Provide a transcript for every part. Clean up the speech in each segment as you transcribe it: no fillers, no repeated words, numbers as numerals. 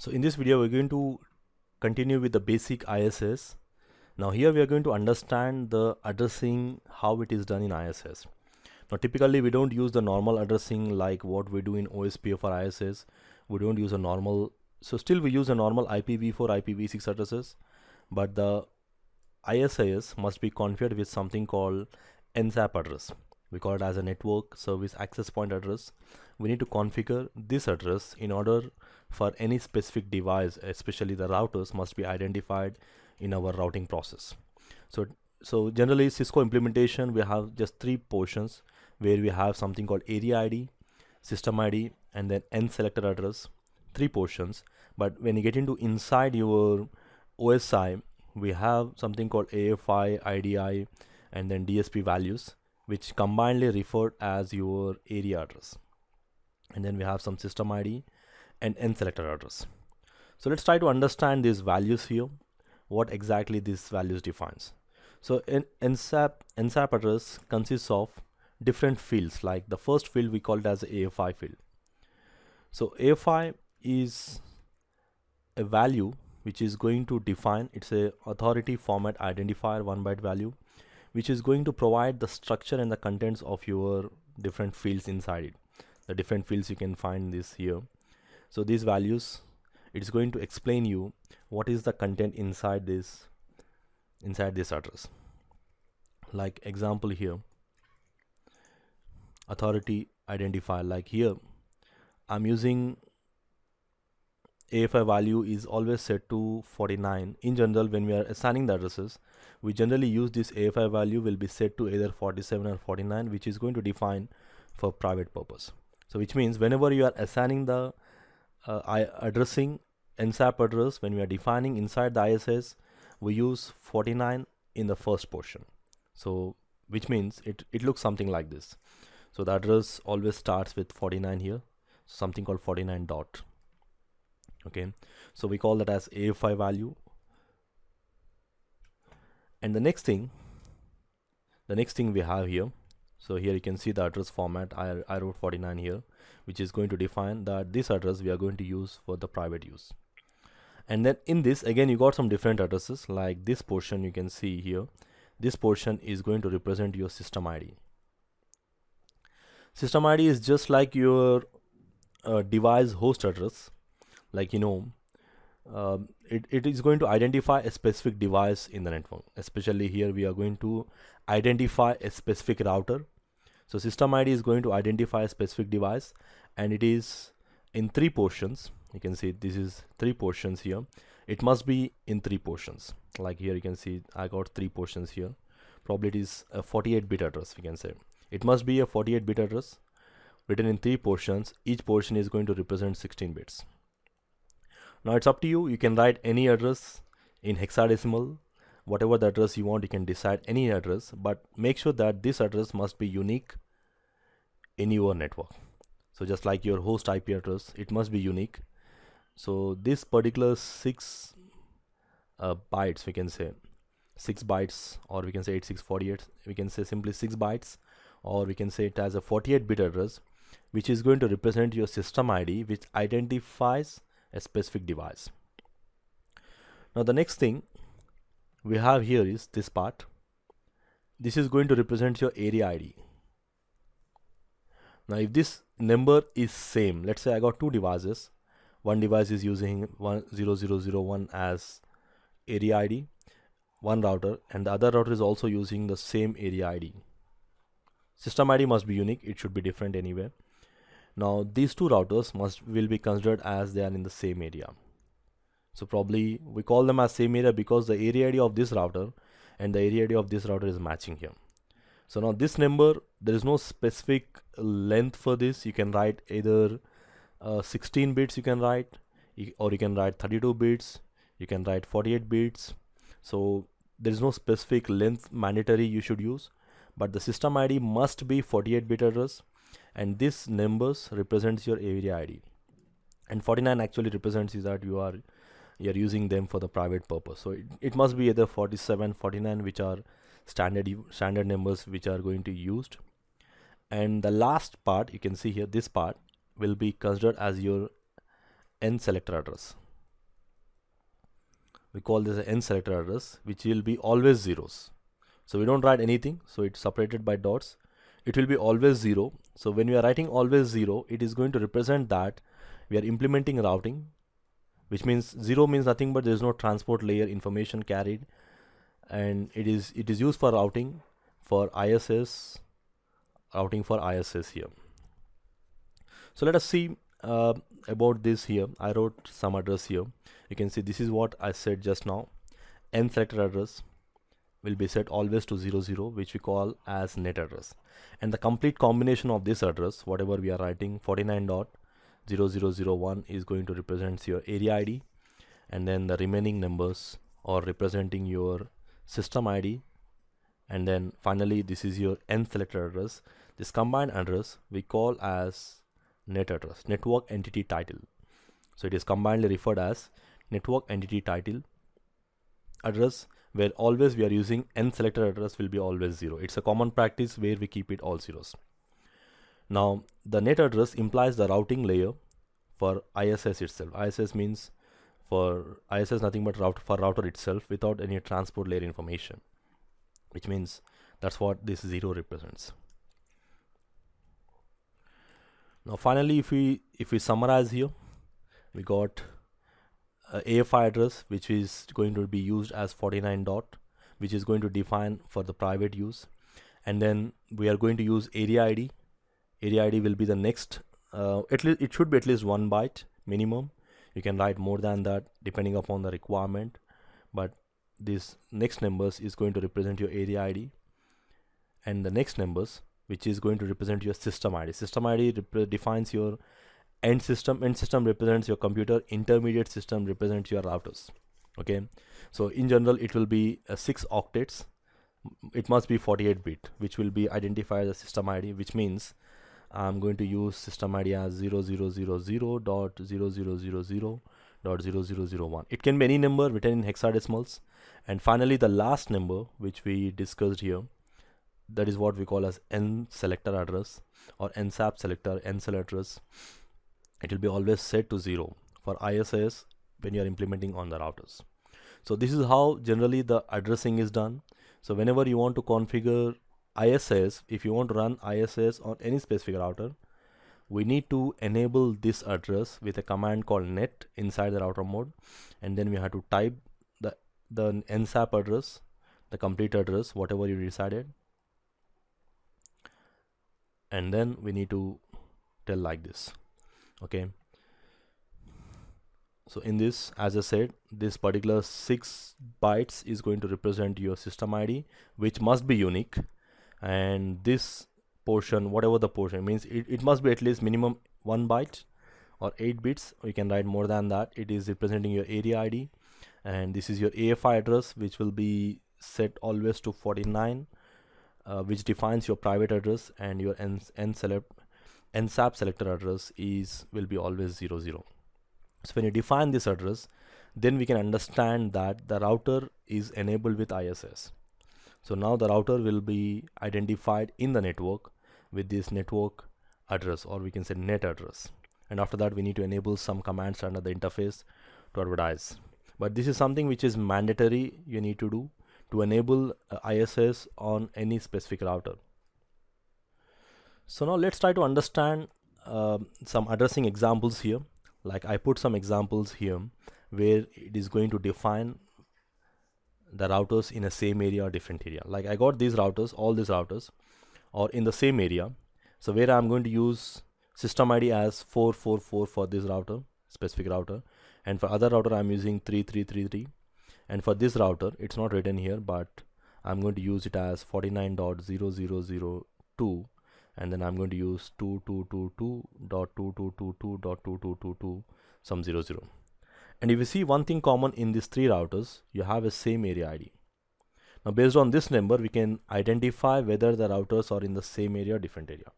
So in this video, we're going to continue with the basic ISS. Now here we are going to understand the addressing, how it is done in ISS. Now typically we don't use the normal addressing like what we do in OSPF for ISS. We don't use a normal, so still we use a normal IPv4, IPv6 addresses, but the ISIS must be configured with something called NSAP address. We call it as a network service access point address. We need to configure this address in order for any specific device, especially the routers, must be identified in our routing process. So generally Cisco implementation, we have just three portions where we have something called area ID, system ID, and then N selector address. Three portions. But when you get into inside your OSI, we have something called AFI, IDI, and then DSP values, which combinedly referred as your area address. And then we have some system ID and N selector address. So let's try to understand these values here, what exactly these values defines. So NSAP address consists of different fields. Like the first field we call it as AFI field. So AFI is a value which is going to define, it's a authority format identifier 1 byte value, which is going to provide the structure and the contents of your different fields inside it. The different fields you can find this here. So these values, it's going to explain you what is the content inside this address. Like example here, authority identifier, like here I'm using AFI value is always set to 49. In general, when we are assigning the addresses, we generally use this AFI value will be set to either 47 or 49, which is going to define for private purpose. So which means whenever you are assigning the addressing NSAP address, when we are defining inside the ISS, we use 49 in the first portion. So which means it looks something like this. So the address always starts with 49 here, something called 49 dot. Okay, so we call that as AFI value. And the next thing we have here, so here you can see the address format. I wrote 49 here, which is going to define that this address we are going to use for the private use. And then in this again you got some different addresses, like this portion you can see here. This portion is going to represent your system ID. System ID is just like your device host address. Like it is going to identify a specific device in the network. Especially here we are going to identify a specific router. So system ID is going to identify a specific device, and it is in three portions. You can see this is three portions here. It must be in three portions. Like here you can see I got three portions here. Probably it is a 48-bit address, we can say. It must be a 48-bit address written in three portions. Each portion is going to represent 16 bits. Now it's up to you. You can write any address in hexadecimal, whatever the address you want. You can decide any address, but make sure that this address must be unique in your network. So just like your host IP address, it must be unique. So this particular 6 bytes, we can say 6 bytes, or we can say 8648. We can say simply 6 bytes, or we can say it as a 48-bit address, which is going to represent your system ID, which identifies a specific device. Now the next thing we have here is this part. This is going to represent your area ID. Now if this number is same, let's say I got two devices. One device is using 10001 as area ID, one router, and the other router is also using the same area ID. System ID must be unique. It should be different anyway. Now these two routers will be considered as they are in the same area. So probably we call them as same area because the area ID of this router and the area ID of this router is matching here. So now this number, there is no specific length for this. You can write either 16 bits you can write, or you can write 32 bits, you can write 48 bits. So there is no specific length mandatory you should use, but the system ID must be 48-bit address, and this numbers represents your area ID, and 49 actually represents is that you are using them for the private purpose. So it must be either 47, 49, which are standard numbers which are going to be used. And the last part you can see here, this part will be considered as your N selector address. we call this an n selector address, which will be always zeros. So we don't write anything, so it's separated by dots. It will be always 0. So when we are writing always 0, it is going to represent that we are implementing routing, which means 0 means nothing but there is no transport layer information carried, and it is used for routing for ISS, routing for ISS here. So let us see about this here. I wrote some address here. You can see this is what I said just now. N selector address will be set always to 00, which we call as net address, and the complete combination of this address, whatever we are writing, 49.0001 is going to represent your area ID, and then the remaining numbers are representing your system ID, and then finally this is your n selector address. This combined address we call as net address, network entity title. So it is combinedly referred as network entity title address, where always we are using n selector address will be always 0. It's a common practice where we keep it all zeros. Now the net address implies the routing layer for ISS itself. ISS means for ISS nothing but router itself without any transport layer information, which means that's what this 0 represents. Now finally, if we summarize here, we got AFI address, which is going to be used as 49 dot, which is going to define for the private use, and then we are going to use area ID. Area ID will be the next, at least it should be at least 1 byte minimum. You can write more than that depending upon the requirement, but this next numbers is going to represent your area ID, and the next numbers which is going to represent your system ID. System ID defines your end system represents your computer, intermediate system represents your routers. Okay, so in general it will be 6 octets. It must be 48 bit, which will be identified as system ID, which means I'm going to use system ID as 0000.0000.0001. It can be any number written in hexadecimals. And finally the last number which we discussed here, that is what we call as n selector address or nsap selector, n cell address. It will be always set to 0 for ISS when you are implementing on the routers. So this is how generally the addressing is done. So whenever you want to configure ISS, if you want to run ISS on any specific router, we need to enable this address with a command called net inside the router mode, and then we have to type the nsap address, the complete address, whatever you decided, and then we need to tell like this. Okay, so in this, as I said, this particular 6 bytes is going to represent your system ID, which must be unique, and this portion, whatever the portion means, it must be at least minimum 1 byte or 8 bits. You can write more than that. It is representing your area ID, and this is your AFI address, which will be set always to 49, which defines your private address, and your nsap selector address will be always 00. So when you define this address, then we can understand that the router is enabled with ISS. So now the router will be identified in the network with this network address, or we can say net address. And after that, we need to enable some commands under the interface to advertise. But this is something which is mandatory you need to do to enable ISS on any specific router. So now let's try to understand some addressing examples here. Like I put some examples here where it is going to define the routers in a same area or different area. Like I got these routers, all these routers are in the same area. So where I'm going to use system ID as 444 for this router, specific router, and for other router I'm using 3333, and for this router it's not written here, but I'm going to use it as 49.0002, and then I'm going to use 2222.2222.2222 some 00. And if you see one thing common in these 3 routers, you have a same area ID. Now based on this number, we can identify whether the routers are in the same area or different area.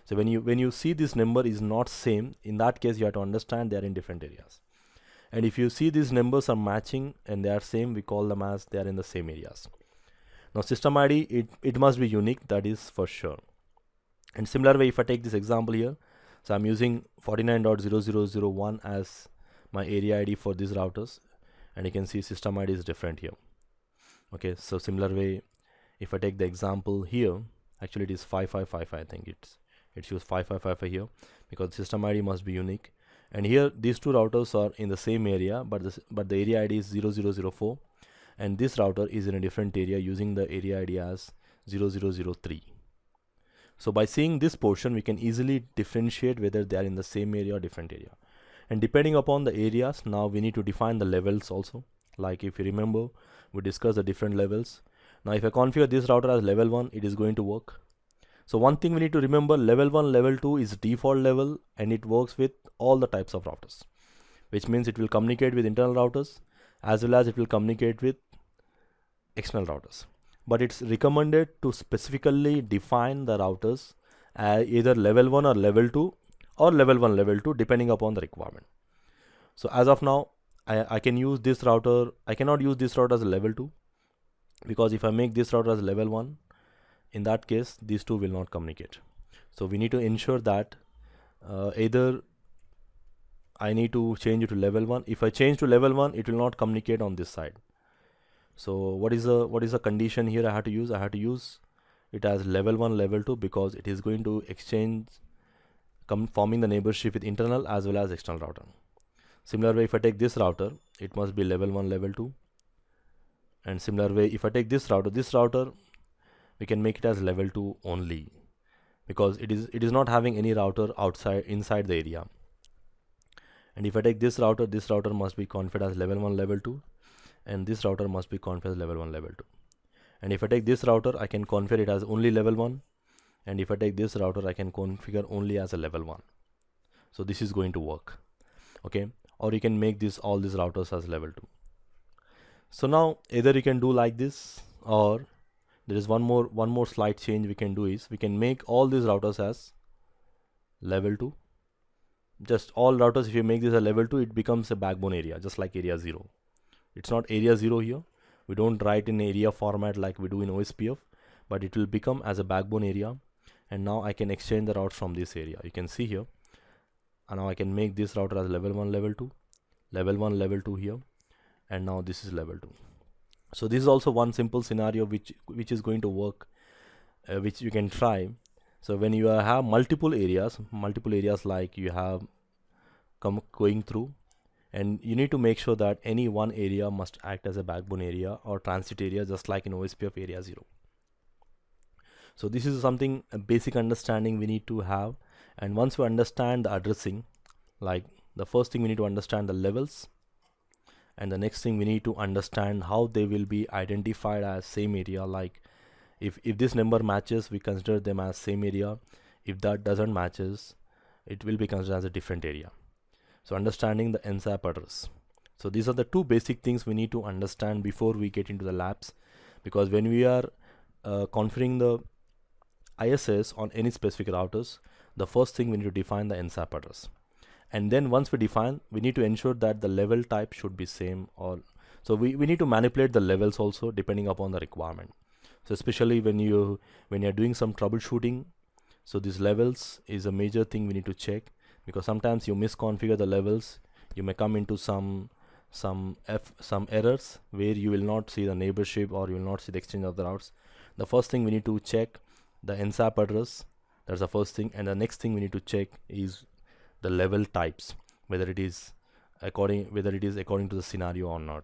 So when you see this number is not same, in that case you have to understand they are in different areas. And if you see these numbers are matching and they are same, we call them as they are in the same areas. Now system ID, it must be unique, that is for sure. And similar way, if I take this example here, so I'm using 49.0001 as my area ID for these routers, and you can see system ID is different here. Okay, so similar way, if I take the example here, actually it is 5555. I think it shows 5555 here because system ID must be unique. And here these two routers are in the same area, but the area ID is 0004, and this router is in a different area using the area ID as 0003. So by seeing this portion, we can easily differentiate whether they are in the same area or different area. And depending upon the areas, now we need to define the levels also. Like if you remember, we discussed the different levels. Now if I configure this router as level 1, it is going to work. So one thing we need to remember, level 1, level 2 is default level, and it works with all the types of routers, which means it will communicate with internal routers as well as it will communicate with external routers. But it's recommended to specifically define the routers either level 1 or level 2 or level 1, level 2 depending upon the requirement. So as of now, I can use this router. I cannot use this router as a level 2 because if I make this router as level 1, in that case these two will not communicate. So we need to ensure that either I need to change it to level 1. If I change to level 1, it will not communicate on this side. So what is the condition here I have to use? I have to use it as level 1, level 2 because it is going to exchange forming the neighborship with internal as well as external router. Similar way, if I take this router, it must be level 1, level 2. And similar way, if I take this router, we can make it as level 2 only because it is not having any router inside the area. And if I take this router must be configured as level 1, level 2, and this router must be configured as level 1, level 2. And if I take this router, I can configure it as only level 1, and if I take this router, I can configure only as a level 1. So this is going to work. Okay, or you can make all these routers as level 2. So now either you can do like this, or there is one more slight change we can do is we can make all these routers as level 2. Just all routers, if you make this a level 2, it becomes a backbone area, just like area 0. It's not area 0 here. We don't write in area format like we do in OSPF, but it will become as a backbone area. And now I can exchange the routes from this area. You can see here. And now I can make this router as level 1, level 2, level 1, level 2 here, and now this is level 2. So this is also one simple scenario which is going to work, which you can try. So when you have multiple areas like you have going through, and you need to make sure that any one area must act as a backbone area or transit area, just like in OSPF area 0. So this is something, a basic understanding we need to have. And once we understand the addressing, like the first thing we need to understand the levels, and the next thing we need to understand how they will be identified as same area. Like if this number matches, we consider them as same area. If that doesn't matches, it will be considered as a different area. So understanding the NSAP address. So these are the two basic things we need to understand before we get into the labs, because when we are configuring the ISS on any specific routers, the first thing we need to define the NSAP address. And then once we define, we need to ensure that the level type should be same, or so we need to manipulate the levels also depending upon the requirement. So especially when you're doing some troubleshooting, so these levels is a major thing we need to check, because sometimes you misconfigure the levels, you may come into some errors where you will not see the neighborship or you will not see the exchange of the routes. The first thing we need to check the NSAP address. That's the first thing. And the next thing we need to check is the level types, whether it is according to the scenario or not.